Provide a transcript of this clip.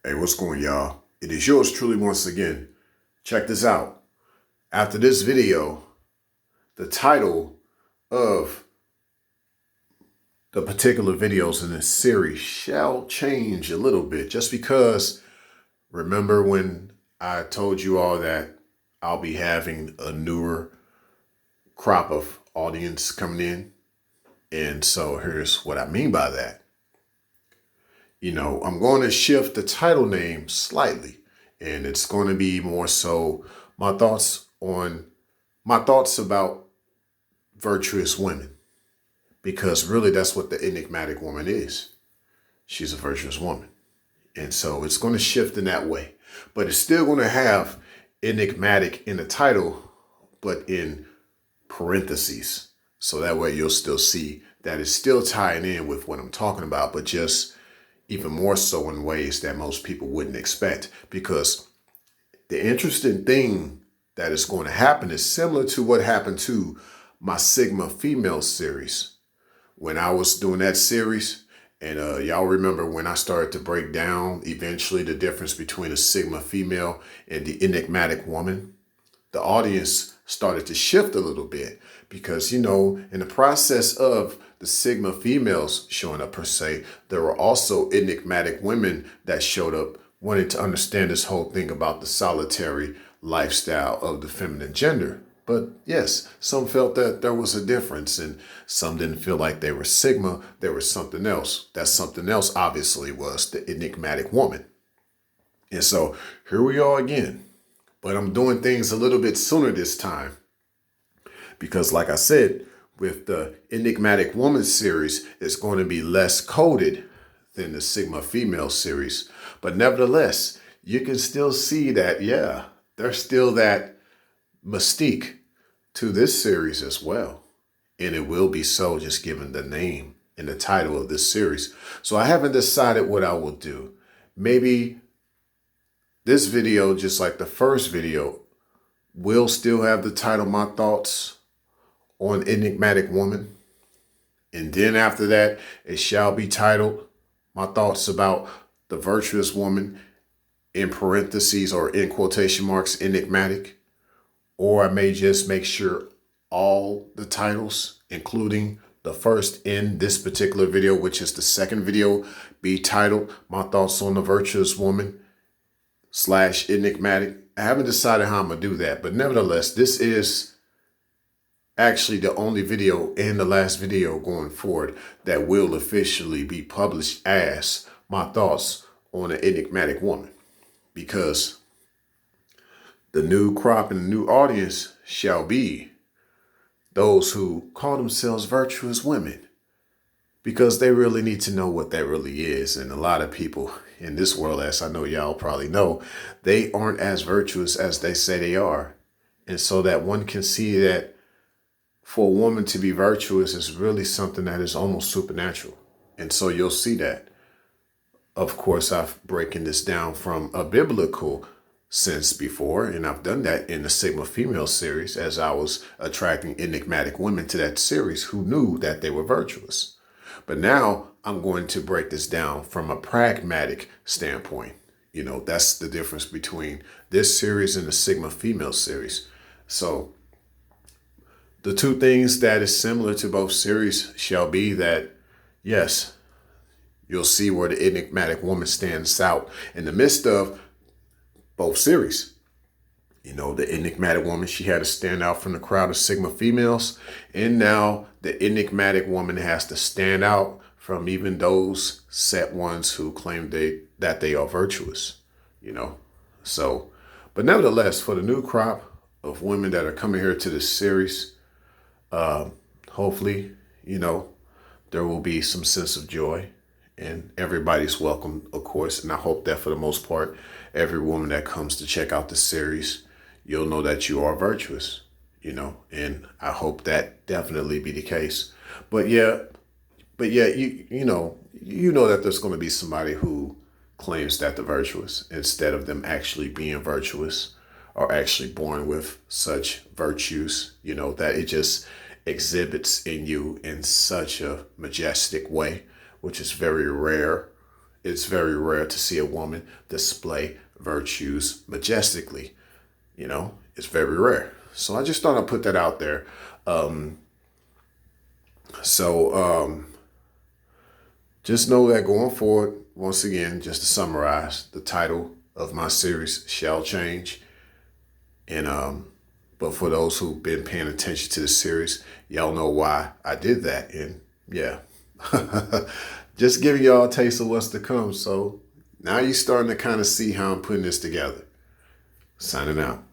Hey, what's going, y'all? It is yours truly once again. Check this out. After this video, the title of the particular videos in this series shall change a little bit, just because remember when I told you all that I'll be having a newer crop of audience coming in? And so here's what I mean by that. I'm going to shift the title name slightly, and it's going to be more so my thoughts about virtuous women, because really that's what the enigmatic woman is. She's a virtuous woman. And so it's going to shift in that way, but it's still going to have enigmatic in the title, but in parentheses. So that way you'll still see that it's still tying in with what I'm talking about, but just even more so in ways that most people wouldn't expect. Because the interesting thing that is going to happen is similar to what happened to my Sigma female series. When I was doing that series, and y'all remember when I started to break down eventually the difference between a Sigma female and the enigmatic woman, the audience started to shift a little bit, because, in the process of the Sigma females showing up per se, there were also enigmatic women that showed up wanting to understand this whole thing about the solitary lifestyle of the feminine gender. But yes, some felt that there was a difference, and some didn't feel like they were Sigma. There was something else. That something else obviously was the enigmatic woman. And so here we are again. But I'm doing things a little bit sooner this time, because like I said, with the enigmatic woman series, it's going to be less coded than the Sigma female series. But nevertheless, you can still see that, yeah, there's still that mystique to this series as well. And it will be so, just given the name and the title of this series. So I haven't decided what I will do. Maybe this video, just like the first video, will still have the title, My Thoughts on Enigmatic Woman. And then after that, it shall be titled My Thoughts about the Virtuous Woman, in parentheses or in quotation marks, enigmatic. Or I may just make sure all the titles, including the first in this particular video, which is the second video, be titled My Thoughts on the Virtuous Woman / enigmatic. I haven't decided how I'm going to do that, but nevertheless, this is actually the only video and the last video going forward that will officially be published as My Thoughts on an Enigmatic Woman, because the new crop and the new audience shall be those who call themselves virtuous women, because they really need to know what that really is. And a lot of people in this world, as I know y'all probably know, they aren't as virtuous as they say they are. And so that one can see that for a woman to be virtuous is really something that is almost supernatural. And so you'll see that. Of course, I've broken this down from a biblical sense before, and I've done that in the Sigma female series, as I was attracting enigmatic women to that series who knew that they were virtuous. But now I'm going to break this down from a pragmatic standpoint. That's the difference between this series and the Sigma female series. So the two things that is similar to both series shall be that, yes, you'll see where the enigmatic woman stands out in the midst of both series. The enigmatic woman, she had to stand out from the crowd of Sigma females. And now the enigmatic woman has to stand out from even those set ones who claim that they are virtuous, So, but nevertheless, for the new crop of women that are coming here to this series, hopefully, there will be some sense of joy, and everybody's welcome, of course. And I hope that for the most part, every woman that comes to check out the series, you'll know that you are virtuous, and I hope that definitely be the case. But yeah, you know that there's going to be somebody who claims that they're virtuous instead of them actually being virtuous or actually born with such virtues, that it just exhibits in you in such a majestic way, which is very rare it's very rare to see a woman display virtues majestically. You know, it's very rare. So I just thought I'd put that out there. Just know that going forward, once again, just to summarize, the title of my series shall change. And but for those who've been paying attention to the series, y'all know why I did that. And yeah, just giving y'all a taste of what's to come. So now you're starting to kind of see how I'm putting this together. Signing out.